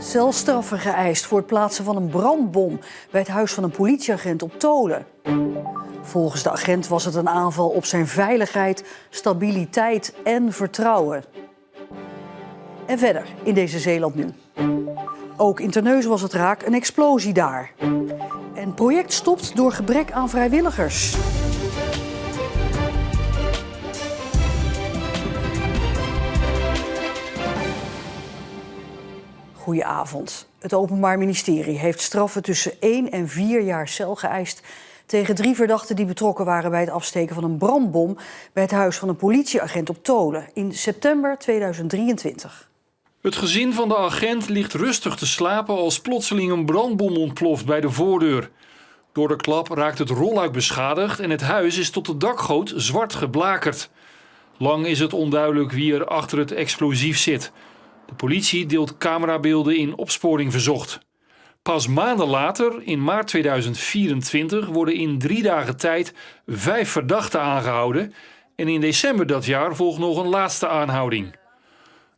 Celstraffen geëist voor het plaatsen van een brandbom bij het huis van een politieagent op Tolen. Volgens de agent was het een aanval op zijn veiligheid, stabiliteit en vertrouwen. En verder in deze Zeeland nu. Ook in Terneuzen was het raak, een explosie daar. En project stopt door gebrek aan vrijwilligers. Goedenavond. Het Openbaar Ministerie heeft straffen tussen 1 en 4 jaar cel geëist tegen 3 verdachten die betrokken waren bij het afsteken van een brandbom bij het huis van een politieagent op Tolen in september 2023. Het gezin van de agent ligt rustig te slapen als plotseling een brandbom ontploft bij de voordeur. Door de klap raakt het rolluik beschadigd en het huis is tot de dakgoot zwart geblakerd. Lang is het onduidelijk wie er achter het explosief zit. De politie deelt camerabeelden in opsporing verzocht. Pas maanden later, in maart 2024, worden in 3 dagen tijd 5 verdachten aangehouden. En in december dat jaar volgt nog een laatste aanhouding.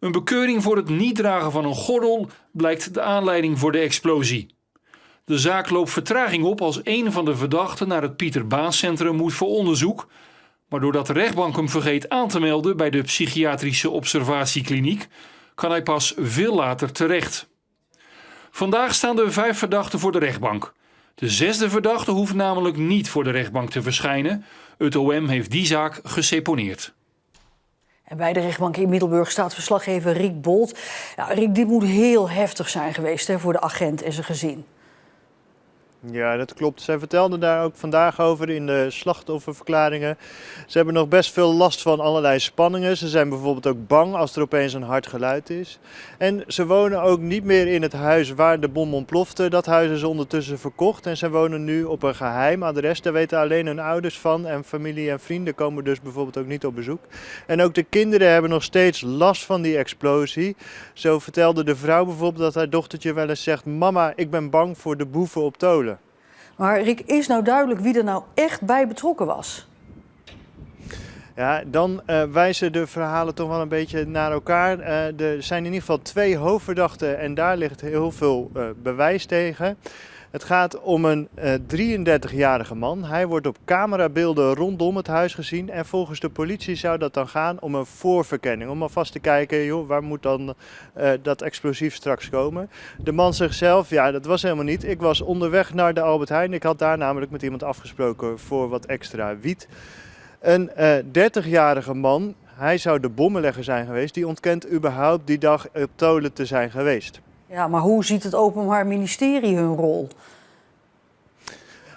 Een bekeuring voor het niet dragen van een gordel blijkt de aanleiding voor de explosie. De zaak loopt vertraging op als een van de verdachten naar het Pieter Baan Centrum moet voor onderzoek. Maar doordat de rechtbank hem vergeet aan te melden bij de psychiatrische observatiekliniek, kan hij pas veel later terecht. Vandaag staan de 5 verdachten voor de rechtbank. De 6e verdachte hoeft namelijk niet voor de rechtbank te verschijnen. Het OM heeft die zaak geseponeerd. En bij de rechtbank in Middelburg staat verslaggever Rick Bolt. Ja, Rick, dit moet heel heftig zijn geweest voor de agent en zijn gezin. Ja, dat klopt. Zij vertelden daar ook vandaag over in de slachtofferverklaringen. Ze hebben nog best veel last van allerlei spanningen. Ze zijn bijvoorbeeld ook bang als er opeens een hard geluid is. En ze wonen ook niet meer in het huis waar de bom ontplofte. Dat huis is ondertussen verkocht en ze wonen nu op een geheim adres. Daar weten alleen hun ouders van en familie en vrienden komen dus bijvoorbeeld ook niet op bezoek. En ook de kinderen hebben nog steeds last van die explosie. Zo vertelde de vrouw bijvoorbeeld dat haar dochtertje wel eens zegt: "Mama, ik ben bang voor de boeven op Tolen." Maar Rick, is nou duidelijk wie er nou echt bij betrokken was? Ja, dan wijzen de verhalen toch wel een beetje naar elkaar. Er zijn in ieder geval 2 hoofdverdachten en daar ligt heel veel bewijs tegen. Het gaat om een 33-jarige man. Hij wordt op camerabeelden rondom het huis gezien. En volgens de politie zou dat dan gaan om een voorverkenning. Om alvast te kijken, joh, waar moet dan dat explosief straks komen. De man zegt zelf, ja, dat was helemaal niet. Ik was onderweg naar de Albert Heijn. Ik had daar namelijk met iemand afgesproken voor wat extra wiet. Een 30-jarige man, hij zou de bommenlegger zijn geweest. Die ontkent überhaupt die dag op Tolen te zijn geweest. Ja, maar hoe ziet het Openbaar Ministerie hun rol?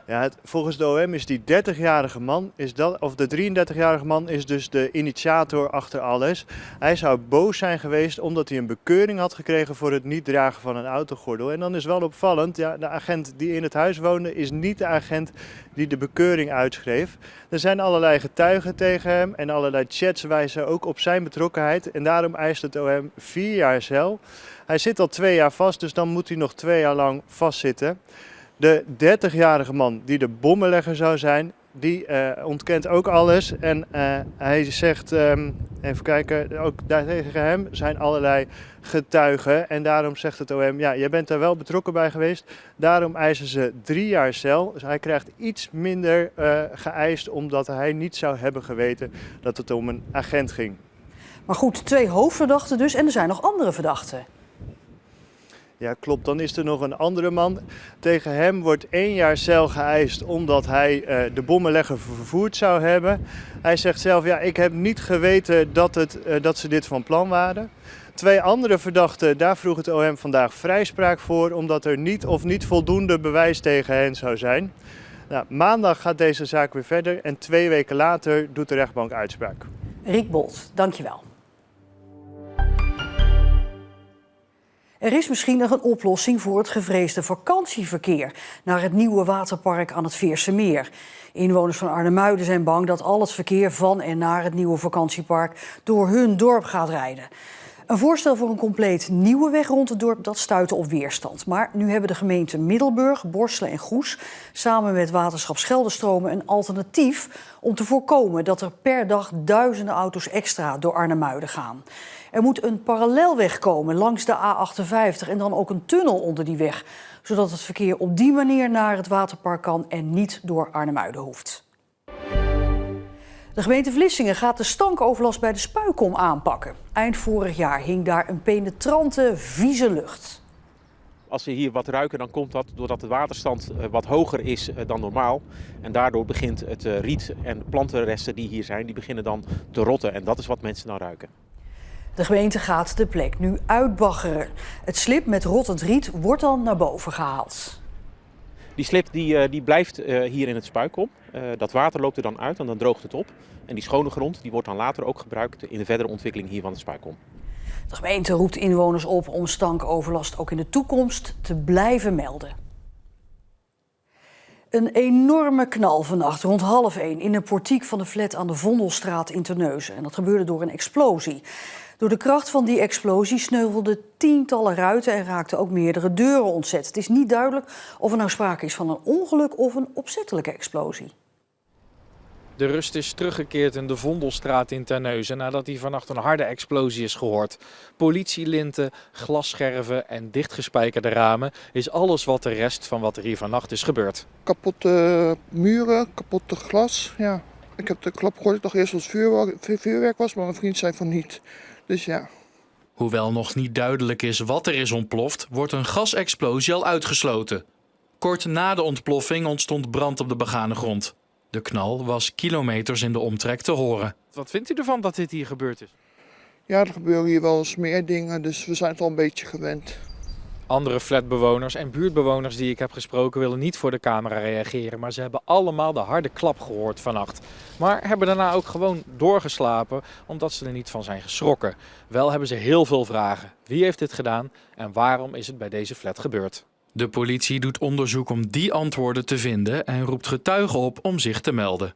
Ja, volgens de OM is die 30-jarige man, of de 33-jarige man is dus de initiator achter alles. Hij zou boos zijn geweest omdat hij een bekeuring had gekregen voor het niet dragen van een autogordel. En dan is wel opvallend, ja, de agent die in het huis woonde is niet de agent die de bekeuring uitschreef. Er zijn allerlei getuigen tegen hem en allerlei chats wijzen ook op zijn betrokkenheid. En daarom eist het OM 4 jaar cel. Hij zit al 2 jaar vast, dus dan moet hij nog 2 jaar lang vastzitten. De 30-jarige man die de bommenlegger zou zijn, die ontkent ook alles. En hij zegt, even kijken, ook tegen hem zijn allerlei getuigen. En daarom zegt het OM, ja, jij bent er wel betrokken bij geweest. Daarom eisen ze 3 jaar cel. Dus hij krijgt iets minder geëist omdat hij niet zou hebben geweten dat het om een agent ging. Maar goed, 2 hoofdverdachten dus en er zijn nog andere verdachten. Ja, klopt. Dan is er nog een andere man. Tegen hem wordt 1 jaar cel geëist omdat hij de bommenlegger vervoerd zou hebben. Hij zegt zelf, ja, ik heb niet geweten dat ze dit van plan waren. 2 andere verdachten, daar vroeg het OM vandaag vrijspraak voor, omdat er niet voldoende bewijs tegen hen zou zijn. Nou, maandag gaat deze zaak weer verder en 2 weken later doet de rechtbank uitspraak. Rick Bolt, dankjewel. Er is misschien nog een oplossing voor het gevreesde vakantieverkeer naar het nieuwe waterpark aan het Veersemeer. Inwoners van Arnemuiden zijn bang dat al het verkeer van en naar het nieuwe vakantiepark door hun dorp gaat rijden. Een voorstel voor een compleet nieuwe weg rond het dorp, dat stuitte op weerstand. Maar nu hebben de gemeenten Middelburg, Borselen en Goes samen met Waterschap Scheldestromen een alternatief om te voorkomen dat er per dag duizenden auto's extra door Arnemuiden gaan. Er moet een parallelweg komen langs de A58 en dan ook een tunnel onder die weg, zodat het verkeer op die manier naar het waterpark kan en niet door Arnhem-Muiden hoeft. De gemeente Vlissingen gaat de stankoverlast bij de Spuikom aanpakken. Eind vorig jaar hing daar een penetrante, vieze lucht. Als ze hier wat ruiken, dan komt dat doordat de waterstand wat hoger is dan normaal. En daardoor begint het riet en de plantenresten die hier zijn, die beginnen dan te rotten. En dat is wat mensen dan ruiken. De gemeente gaat de plek nu uitbaggeren. Het slib met rottend riet wordt dan naar boven gehaald. Die slib die blijft hier in het Spuikom. Dat water loopt er dan uit en dan droogt het op. En die schone grond die wordt dan later ook gebruikt in de verdere ontwikkeling hier van het Spuikom. De gemeente roept inwoners op om stankoverlast ook in de toekomst te blijven melden. Een enorme knal vannacht rond 12:30 in de portiek van de flat aan de Vondelstraat in Terneuzen. En dat gebeurde door een explosie. Door de kracht van die explosie sneuvelden tientallen ruiten en raakten ook meerdere deuren ontzet. Het is niet duidelijk of er nou sprake is van een ongeluk of een opzettelijke explosie. De rust is teruggekeerd in de Vondelstraat in Terneuzen nadat hier vannacht een harde explosie is gehoord. Politielinten, glasscherven en dichtgespijkerde ramen is alles wat de rest van wat er hier vannacht is gebeurd. Kapotte muren, kapotte glas. Ja. Ik heb de klap gehoord, ik dacht eerst dat het vuurwerk was, maar mijn vriend zei van niet. Dus ja. Hoewel nog niet duidelijk is wat er is ontploft, wordt een gasexplosie al uitgesloten. Kort na de ontploffing ontstond brand op de begane grond. De knal was kilometers in de omtrek te horen. Wat vindt u ervan dat dit hier gebeurd is? Ja, er gebeuren hier wel eens meer dingen, dus we zijn het al een beetje gewend. Andere flatbewoners en buurtbewoners die ik heb gesproken willen niet voor de camera reageren. Maar ze hebben allemaal de harde klap gehoord vannacht. Maar hebben daarna ook gewoon doorgeslapen omdat ze er niet van zijn geschrokken. Wel hebben ze heel veel vragen. Wie heeft dit gedaan en waarom is het bij deze flat gebeurd? De politie doet onderzoek om die antwoorden te vinden en roept getuigen op om zich te melden.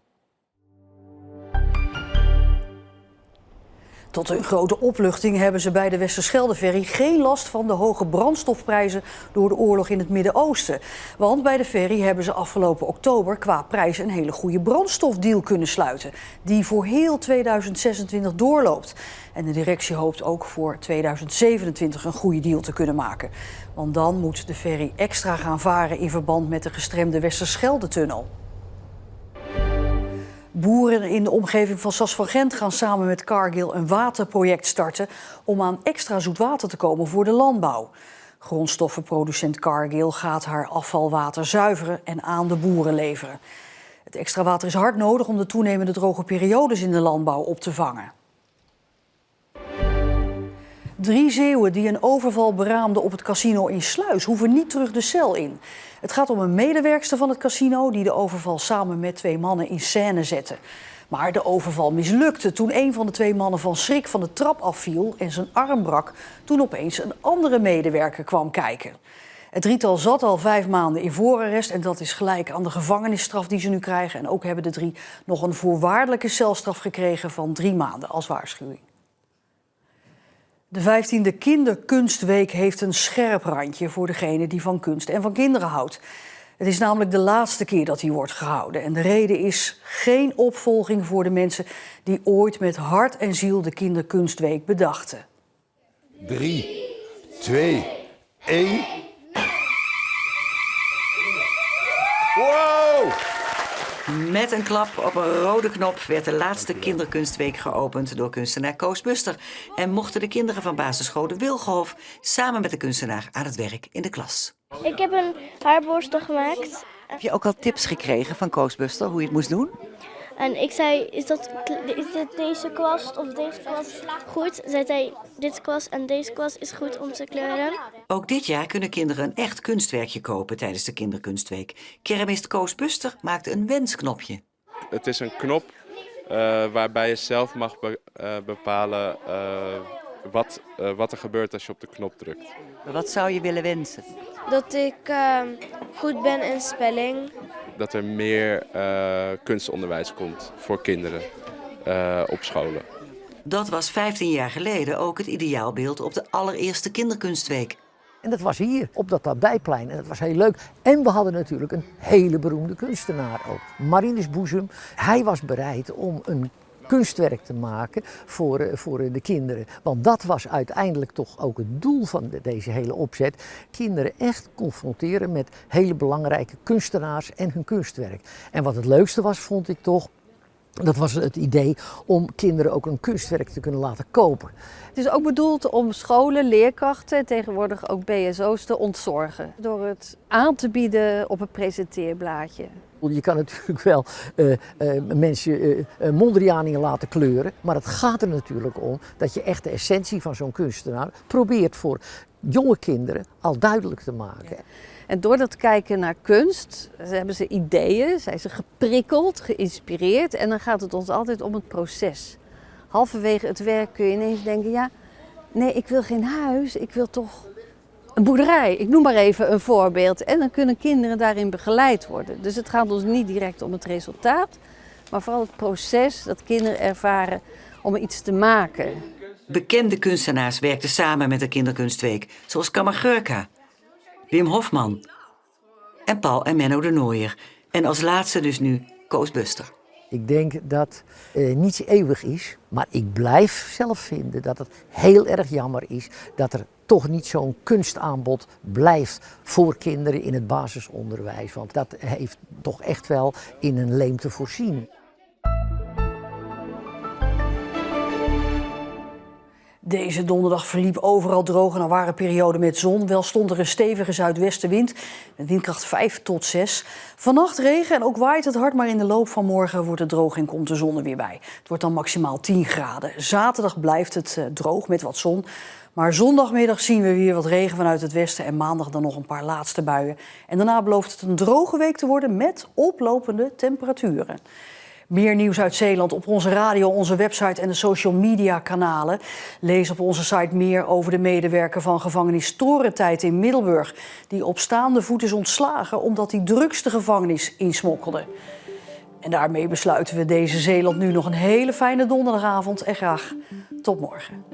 Tot hun grote opluchting hebben ze bij de Westerschelde-ferry geen last van de hoge brandstofprijzen door de oorlog in het Midden-Oosten. Want bij de ferry hebben ze afgelopen oktober qua prijs een hele goede brandstofdeal kunnen sluiten. Die voor heel 2026 doorloopt. En de directie hoopt ook voor 2027 een goede deal te kunnen maken. Want dan moet de ferry extra gaan varen in verband met de gestremde Westerschelde-tunnel. Boeren in de omgeving van Sas van Gent gaan samen met Cargill een waterproject starten om aan extra zoet water te komen voor de landbouw. Grondstoffenproducent Cargill gaat haar afvalwater zuiveren en aan de boeren leveren. Het extra water is hard nodig om de toenemende droge periodes in de landbouw op te vangen. 3 Zeeuwen die een overval beraamden op het casino in Sluis hoeven niet terug de cel in. Het gaat om een medewerkster van het casino die de overval samen met 2 mannen in scène zette. Maar de overval mislukte toen een van de 2 mannen van schrik van de trap afviel en zijn arm brak toen opeens een andere medewerker kwam kijken. Het drietal zat al 5 maanden in voorarrest en dat is gelijk aan de gevangenisstraf die ze nu krijgen. En ook hebben de 3 nog een voorwaardelijke celstraf gekregen van 3 maanden als waarschuwing. De 15e Kinderkunstweek heeft een scherp randje voor degene die van kunst en van kinderen houdt. Het is namelijk de laatste keer dat die wordt gehouden. En de reden is geen opvolging voor de mensen die ooit met hart en ziel de Kinderkunstweek bedachten. 3, 2, 1. Wow! Met een klap op een rode knop werd de laatste Kinderkunstweek geopend door kunstenaar Koos Buster. En mochten de kinderen van basisschool de Wilgenhof samen met de kunstenaar aan het werk in de klas. Ik heb een haarborstel gemaakt. Heb je ook al tips gekregen van Koos Buster hoe je het moest doen? En ik zei, is dit deze kwast of deze kwast goed? Zei hij, dit kwast en deze kwast is goed om te kleuren. Ook dit jaar kunnen kinderen een echt kunstwerkje kopen tijdens de Kinderkunstweek. Keramist Koos Buster maakte een wensknopje. Het is een knop waarbij je zelf mag bepalen wat er gebeurt als je op de knop drukt. Wat zou je willen wensen? Dat ik goed ben in spelling. Dat er meer kunstonderwijs komt voor kinderen op scholen. Dat was 15 jaar geleden ook het ideaalbeeld op de allereerste Kinderkunstweek. En dat was hier, op dat Abdijplein. En dat was heel leuk. En we hadden natuurlijk een hele beroemde kunstenaar ook. Marinus Boezem. Hij was bereid om een kunstwerk te maken voor de kinderen. Want dat was uiteindelijk toch ook het doel van deze hele opzet. Kinderen echt confronteren met hele belangrijke kunstenaars en hun kunstwerk. En wat het leukste was, vond ik toch, dat was het idee om kinderen ook een kunstwerk te kunnen laten kopen. Het is ook bedoeld om scholen, leerkrachten en tegenwoordig ook BSO's te ontzorgen. Door het aan te bieden op een presenteerblaadje. Je kan natuurlijk wel mensen Mondrianingen laten kleuren. Maar het gaat er natuurlijk om dat je echt de essentie van zo'n kunstenaar probeert voor jonge kinderen al duidelijk te maken. En door dat kijken naar kunst hebben ze ideeën, zijn ze geprikkeld, geïnspireerd. En dan gaat het ons altijd om het proces. Halverwege het werk kun je ineens denken, ja, nee, ik wil geen huis, ik wil toch een boerderij. Ik noem maar even een voorbeeld. En dan kunnen kinderen daarin begeleid worden. Dus het gaat ons niet direct om het resultaat, maar vooral het proces dat kinderen ervaren om iets te maken. Bekende kunstenaars werkten samen met de Kinderkunstweek, zoals Kamagurka, Wim Hofman en Paul en Menno de Nooijer. En als laatste dus nu Koos Buster. Ik denk dat niets eeuwig is, maar ik blijf zelf vinden dat het heel erg jammer is dat er toch niet zo'n kunstaanbod blijft voor kinderen in het basisonderwijs. Want dat heeft toch echt wel in een leemte voorzien. Deze donderdag verliep overal droog en er waren perioden met zon. Wel stond er een stevige zuidwestenwind met windkracht 5 tot 6. Vannacht regen en ook waait het hard, maar in de loop van morgen wordt het droog en komt de zon er weer bij. Het wordt dan maximaal 10 graden. Zaterdag blijft het droog met wat zon. Maar zondagmiddag zien we weer wat regen vanuit het westen en maandag dan nog een paar laatste buien. En daarna belooft het een droge week te worden met oplopende temperaturen. Meer nieuws uit Zeeland op onze radio, onze website en de social media kanalen. Lees op onze site meer over de medewerker van gevangenis Torentijd in Middelburg, die op staande voet is ontslagen omdat hij drugs de gevangenis insmokkelde. En daarmee besluiten we deze Zeeland nu nog een hele fijne donderdagavond en graag tot morgen.